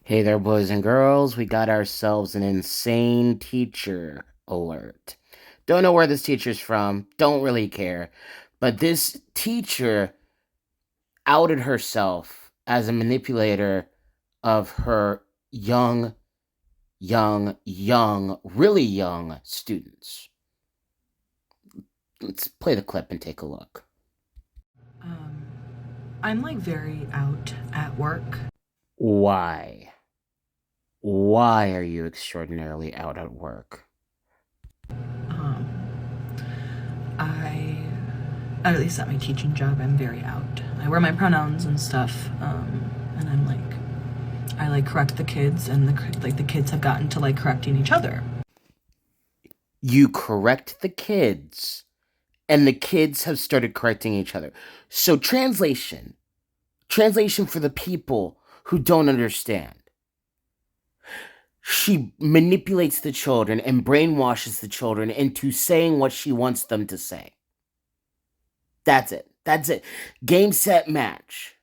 Hey there, boys and girls. We got ourselves an insane teacher alert. Don't know where this teacher's from, don't really care. But this teacher outed herself as a manipulator of her really young students. Let's play the clip and take a look. Um, I'm like very out at work. Why? Why are you extraordinarily out at work? Um, I, at least at my teaching job, I'm very out. I wear my pronouns and stuff, and I like correct the kids, and the kids have gotten to like correcting each other. You correct the kids and the kids have started correcting each other. So translation for the people who don't understand. She manipulates the children and brainwashes the children into saying what she wants them to say. That's it. That's it. Game, set, match.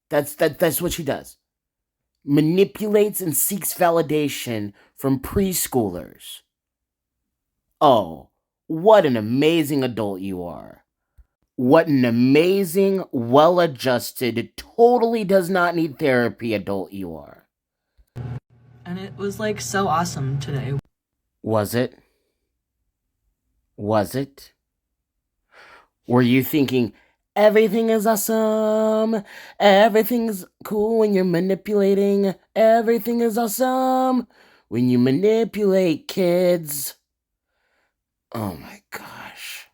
That's what she does. Manipulates and seeks validation from preschoolers. Oh, what an amazing adult you are. What an amazing, well adjusted, totally does not need therapy adult you are. And it was like so awesome today. Was it? Was it? Were you thinking, everything is awesome? Everything's cool when you're manipulating? Everything is awesome when you manipulate kids? Oh my gosh.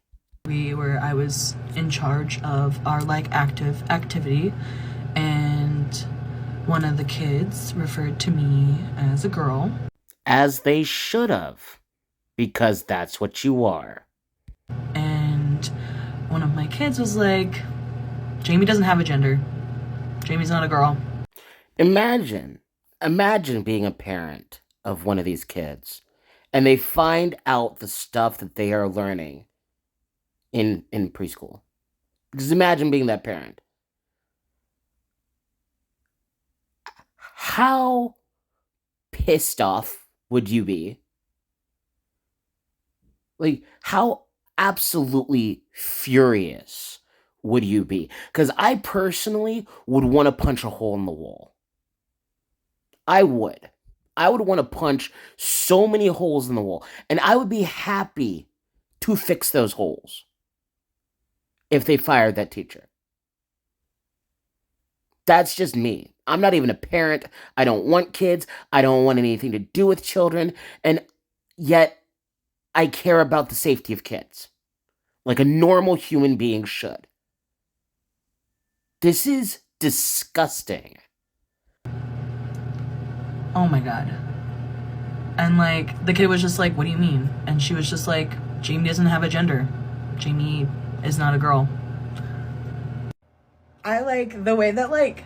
I was in charge of our like active activity, and one of the kids referred to me as a girl. As they should have, because that's what you are. And one of my kids was like, Jamie doesn't have a gender. Jamie's not a girl. Imagine, imagine being a parent of one of these kids and they find out the stuff that they are learning in preschool. Just imagine being that parent. How pissed off would you be? Like, how absolutely furious would you be? Because I personally would want to punch a hole in the wall. I would. I would want to punch so many holes in the wall. And I would be happy to fix those holes if they fired that teacher. That's just me. I'm not even a parent. I don't want kids. I don't want anything to do with children. And yet, I care about the safety of kids like a normal human being should. This is disgusting. Oh my god. And like the kid was just like, "What do you mean?" And she was just like, "Jamie doesn't have a gender. Jamie is not a girl." I like the way that like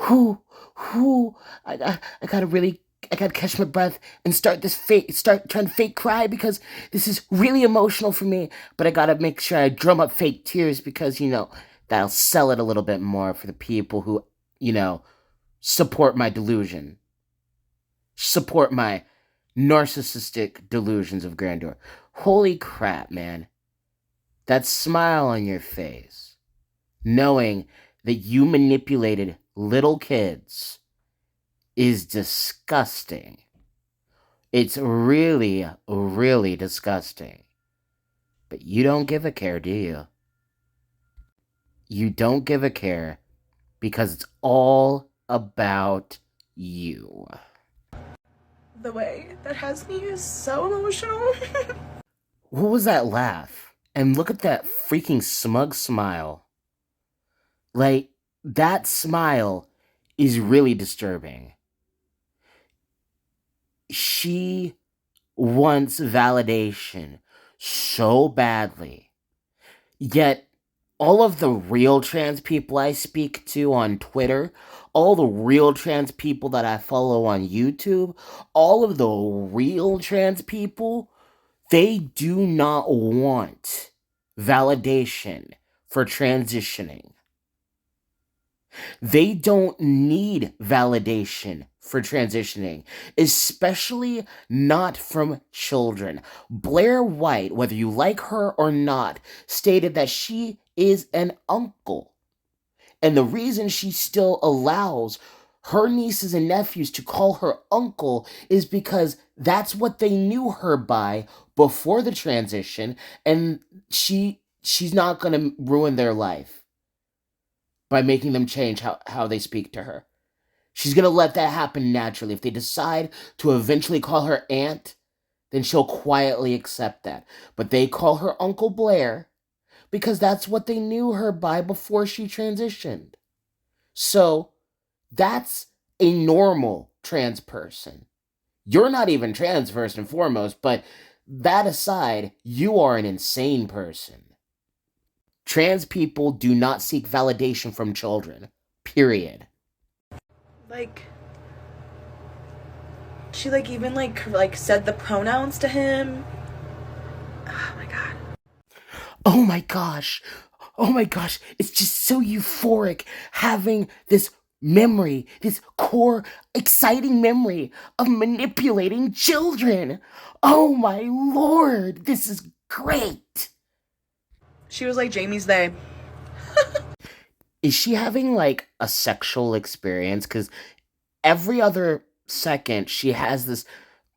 Who, who, I gotta really, I gotta catch my breath and start trying to fake cry because this is really emotional for me. But I gotta make sure I drum up fake tears because, that'll sell it a little bit more for the people who, you know, support my delusion, support my narcissistic delusions of grandeur. Holy crap, man. That smile on your face, knowing that you manipulated little kids, is disgusting. It's really, really disgusting. But you don't give a care, do you? You don't give a care because it's all about you. the way that has me is so emotional. What was that laugh? And look at that freaking smug smile. Like, that smile is really disturbing. She wants validation so badly. Yet, all of the real trans people I speak to on Twitter, all the real trans people that I follow on YouTube, all of the real trans people, they do not want validation for transitioning. They don't need validation for transitioning, especially not from children. Blair White, whether you like her or not, stated that she is an uncle. And the reason she still allows her nieces and nephews to call her uncle is because that's what they knew her by before the transition, and she's not going to ruin their life by making them change how they speak to her. She's going to let that happen naturally. If they decide to eventually call her aunt, then she'll quietly accept that. But they call her Uncle Blair because that's what they knew her by before she transitioned. So that's a normal trans person. You're not even trans first and foremost, but that aside, you are an insane person. Trans people do not seek validation from children. Period. Like, she like even like said the pronouns to him. Oh my god. Oh my gosh. Oh my gosh. It's just so euphoric having this memory, this core, exciting memory of manipulating children. Oh my lord. This is great. She was like Jamie's they. Is she having like a sexual experience? Because every other second, she has this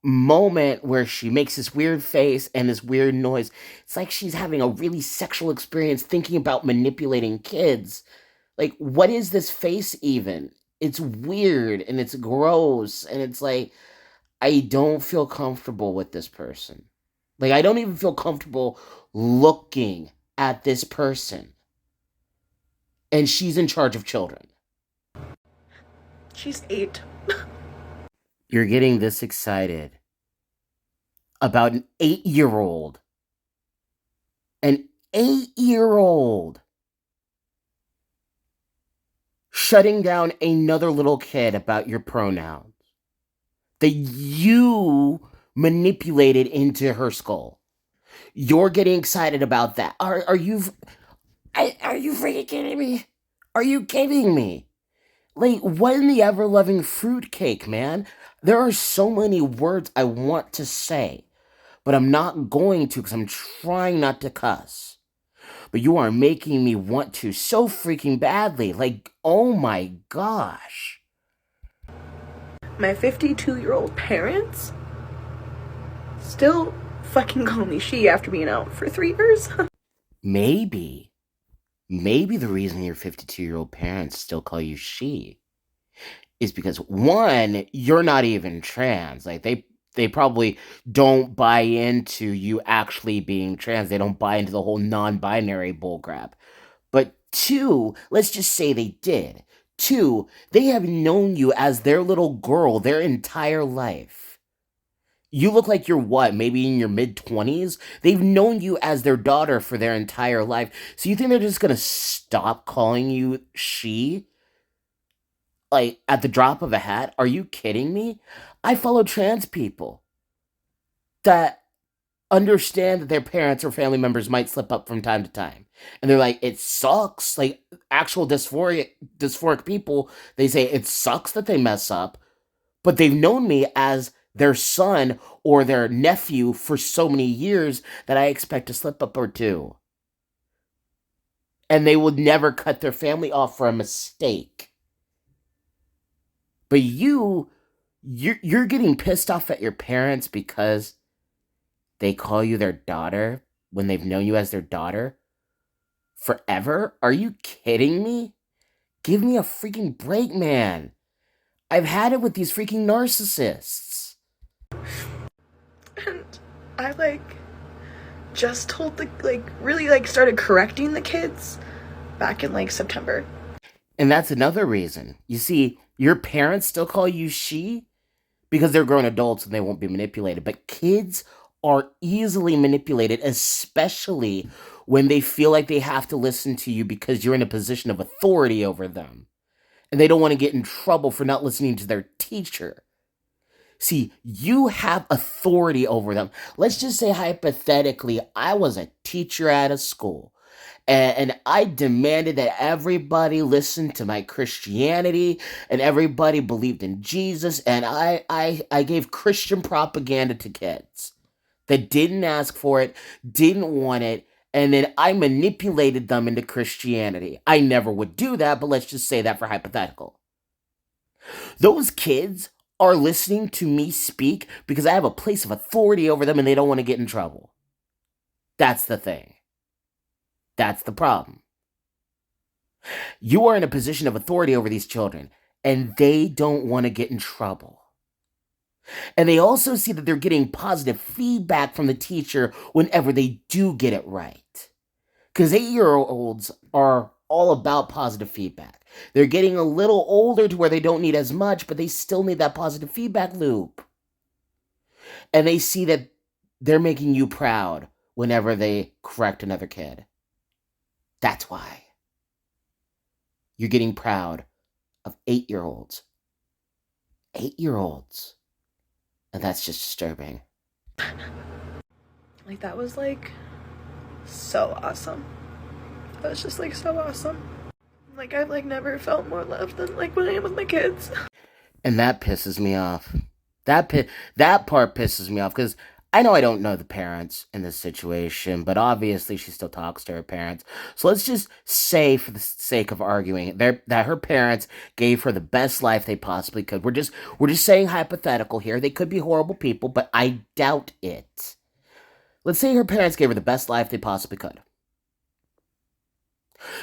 moment where she makes this weird face and this weird noise. It's like she's having a really sexual experience thinking about manipulating kids. Like, what is this face even? It's weird and it's gross and it's like, I don't feel comfortable with this person. Like, I don't even feel comfortable looking at this person. And she's in charge of children. She's 8. You're getting this excited about an 8-year old. An 8-year old shutting down another little kid about your pronouns that you manipulated into her skull. You're getting excited about that. Are you freaking kidding me? Are you kidding me? Like, what in the ever loving fruitcake, man? There are so many words I want to say, but I'm not going to because I'm trying not to cuss. But you are making me want to so freaking badly. Like, oh my gosh. My 52-year-old parents still fucking call me she after being out for 3 years. Maybe the reason your 52-year-old parents still call you she is because, one, you're not even trans. Like, they probably don't buy into you actually being trans. They don't buy into the whole non-binary bullcrap. But two, let's just say they did. Two, they have known you as their little girl their entire life. You look like you're what, maybe in your mid 20s? They've known you as their daughter for their entire life. So you think they're just gonna stop calling you she? Like, at the drop of a hat? Are you kidding me? I follow trans people that understand that their parents or family members might slip up from time to time. And they're like, it sucks. Like, actual dysphoric people, they say it sucks that they mess up, but they've known me as their son or their nephew for so many years that I expect a slip up or two. And they would never cut their family off for a mistake. But you're getting pissed off at your parents because they call you their daughter when they've known you as their daughter forever? Are you kidding me? Give me a freaking break, man. I've had it with these freaking narcissists. And I just told really started correcting the kids back in September. And that's another reason. You see, your parents still call you she because they're grown adults and they won't be manipulated. But kids are easily manipulated, especially when they feel like they have to listen to you because you're in a position of authority over them. And they don't want to get in trouble for not listening to their teacher. See, you have authority over them. Let's just say hypothetically, I was a teacher at a school. And I demanded that everybody listened to my Christianity and everybody believed in Jesus. And I gave Christian propaganda to kids that didn't ask for it, didn't want it, and then I manipulated them into Christianity. I never would do that, but let's just say that for hypothetical. Those kids are listening to me speak because I have a place of authority over them and they don't want to get in trouble. That's the thing. That's the problem. You are in a position of authority over these children and they don't want to get in trouble. And they also see that they're getting positive feedback from the teacher whenever they do get it right. Because 8-year olds are all about positive feedback. They're getting a little older to where they don't need as much, but they still need that positive feedback loop. And they see that they're making you proud whenever they correct another kid. That's why. You're getting proud of 8-year olds. 8-year olds. And that's just disturbing. Like, that was like so awesome. That was just like so awesome. Like, I've like never felt more loved than like when I am with my kids. And that pisses me off. That part pisses me off because I know I don't know the parents in this situation, but obviously she still talks to her parents. So let's just say, for the sake of arguing, that her parents gave her the best life they possibly could. We're just saying hypothetical here. They could be horrible people, but I doubt it. Let's say her parents gave her the best life they possibly could.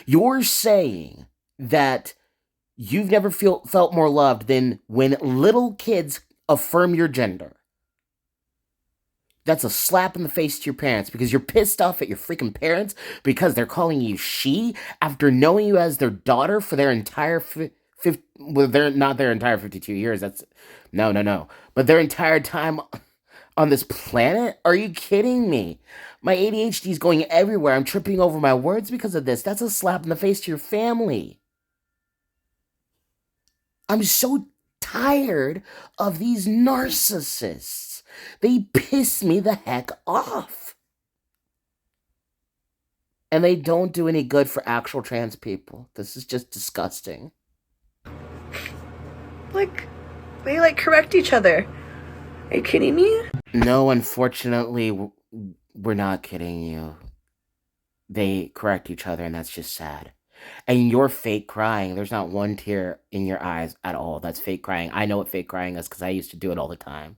You're saying that you've never felt more loved than when little kids affirm your gender. That's a slap in the face to your parents because you're pissed off at your freaking parents because they're calling you she after knowing you as their daughter for their entire well, they're not their entire 52 years. That's no. But their entire time on this planet? Are you kidding me? My ADHD is going everywhere. I'm tripping over my words because of this. That's a slap in the face to your family. I'm so tired of these narcissists. They piss me the heck off. And they don't do any good for actual trans people. This is just disgusting. Like, they like correct each other. Are you kidding me? No, unfortunately, we're not kidding you. They correct each other, and that's just sad. And you're fake crying. There's not one tear in your eyes at all. That's fake crying. I know what fake crying is because I used to do it all the time.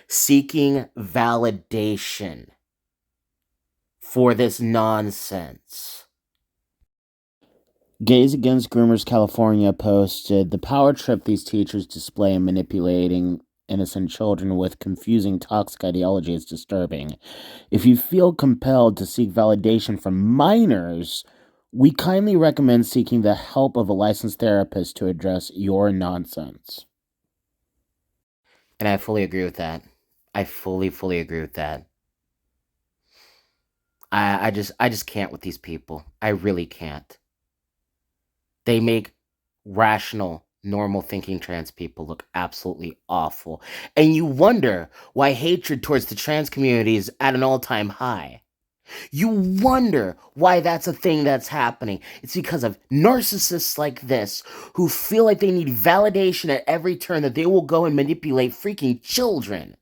Seeking validation for this nonsense. Gays Against Groomers California posted the power trip these teachers display in manipulating innocent children with confusing toxic ideology is disturbing. If you feel compelled to seek validation from minors, we kindly recommend seeking the help of a licensed therapist to address your nonsense. And I fully agree with that. I fully agree with that. I just can't with these people. I really can't. They make rational, normal thinking trans people look absolutely awful. And you wonder why hatred towards the trans community is at an all-time high. You wonder why that's a thing that's happening. It's because of narcissists like this who feel like they need validation at every turn that they will go and manipulate freaking children.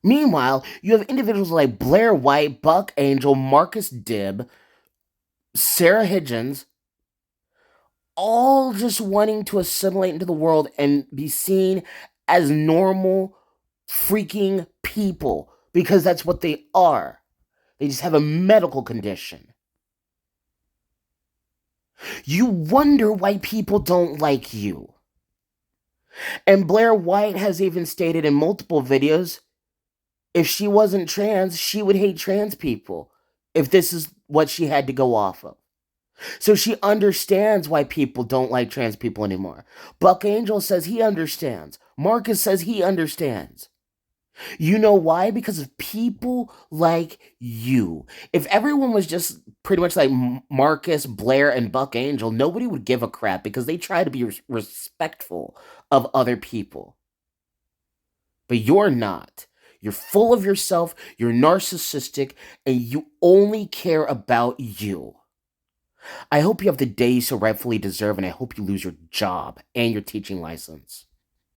Meanwhile, you have individuals like Blair White, Buck Angel, Marcus Dibb, Sarah Higgins, all just wanting to assimilate into the world and be seen as normal freaking people because that's what they are. They just have a medical condition. You wonder why people don't like you. And Blair White has even stated in multiple videos, if she wasn't trans, she would hate trans people, if this is what she had to go off of. So she understands why people don't like trans people anymore. Buck Angel says he understands. Marcus says he understands. You know why? Because of people like you. If everyone was just pretty much like Marcus, Blair, and Buck Angel, nobody would give a crap because they try to be respectful of other people. But you're not. You're full of yourself, you're narcissistic, and you only care about you. I hope you have the day you so rightfully deserve, and I hope you lose your job and your teaching license.